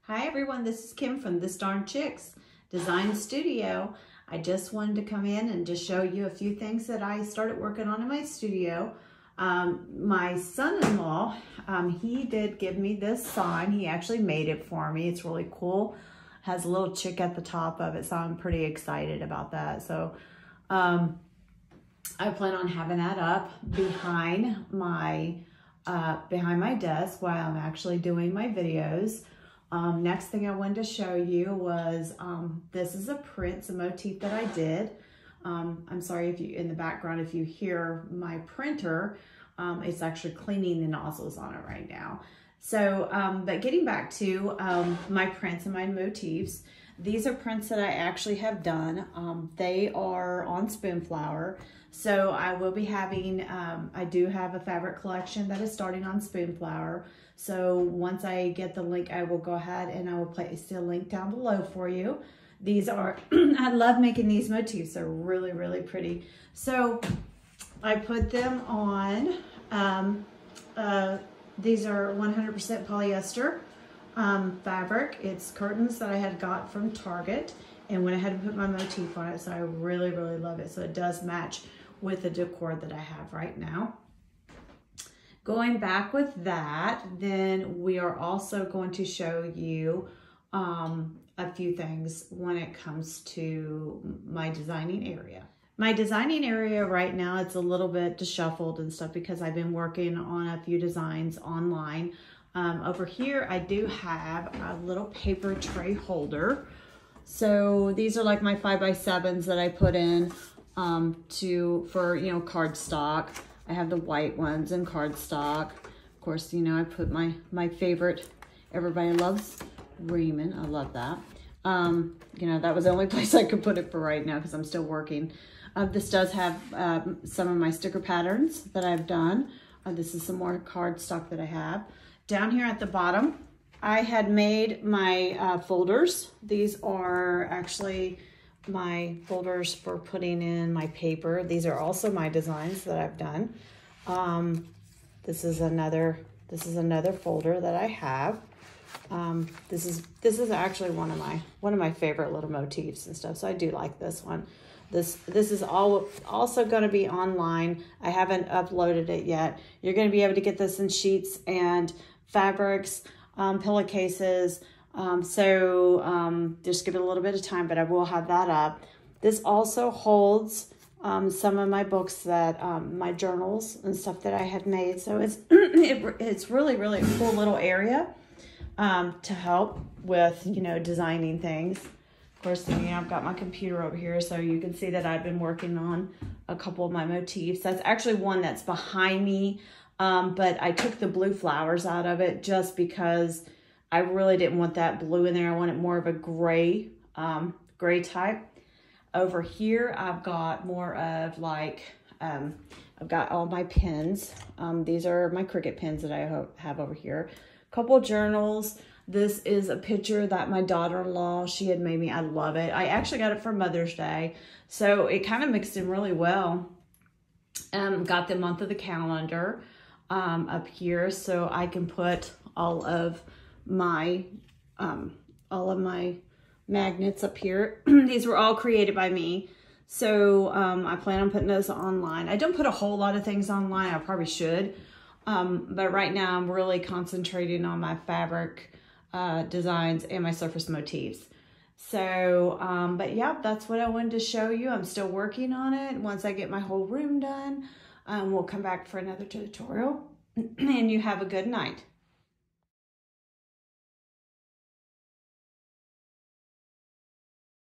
Hi everyone, this is Kim from This Darn Chicks Design Studio. I just wanted to come in and just show you a few things that I started working on in my studio. My son-in-law, he did give me this sign. He actually made it for me. It's really cool. Has a little chick at the top of it, so I'm pretty excited about that. So I plan on having that up behind my desk while I'm actually doing my videos. Next thing I wanted to show you was, this is a print, a motif that I did. I'm sorry if you, in the background, if you hear my printer, it's actually cleaning the nozzles on it right now. So, but getting back to, my prints and my motifs, these are prints that I actually have done. They are on Spoonflower. So I will be having, I do have a fabric collection that is starting on Spoonflower. So once I get the link, I will go ahead and I will place the link down below for you. These are, I love making these motifs. They're really, really pretty. So I put them on, these are 100% polyester fabric. It's curtains that I had got from Target and went ahead and put my motif on it. So I really, really love it. So it does match with the decor that I have right now. Going back with that, then we are also going to show you a few things when it comes to my designing area. My designing area right now, it's a little bit disheveled and stuff because I've been working on a few designs online. Over here, I do have a little paper tray holder. So these are like my 5x7s that I put in for, you know, cardstock. I have the white ones in cardstock. Of course, you know, I put my favorite, everybody loves Raymond. I love that. You know, that was the only place I could put it for right now because I'm still working. This does have some of my sticker patterns that I've done. This is some more cardstock that I have. Down here at the bottom, I had made my folders. These are actually my folders for putting in my paper. These are also my designs that I've done. This is another folder that I have. This is actually one of my favorite little motifs and stuff. So I do like this one. This is also going to be online. I haven't uploaded it yet. You're going to be able to get this in sheets and fabrics, pillowcases. Just give it a little bit of time, but I will have that up. This also holds some of my books that my journals and stuff that I had made. So it's it's really, really a cool little area to help with, you know, designing things. Of course, you know, I've got my computer over here, so you can see that I've been working on a couple of my motifs. That's actually one that's behind me, but I took the blue flowers out of it just because I really didn't want that blue in there. I wanted more of a gray, gray type. Over here, I've got more of like, I've got all my pens. These are my Cricut pens that I have over here. A couple journals. This is a picture that my daughter-in-law, she had made me. I love it. I actually got it for Mother's Day. So it kind of mixed in really well. Got the month of the calendar up here so I can put all of my magnets up here. These were all created by me. So I plan on putting those online. I don't put a whole lot of things online. I probably should. But right now I'm really concentrating on my fabric designs and my surface motifs. So, but yeah, that's what I wanted to show you. I'm still working on it. Once I get my whole room done, we'll come back for another tutorial. And you have a good night.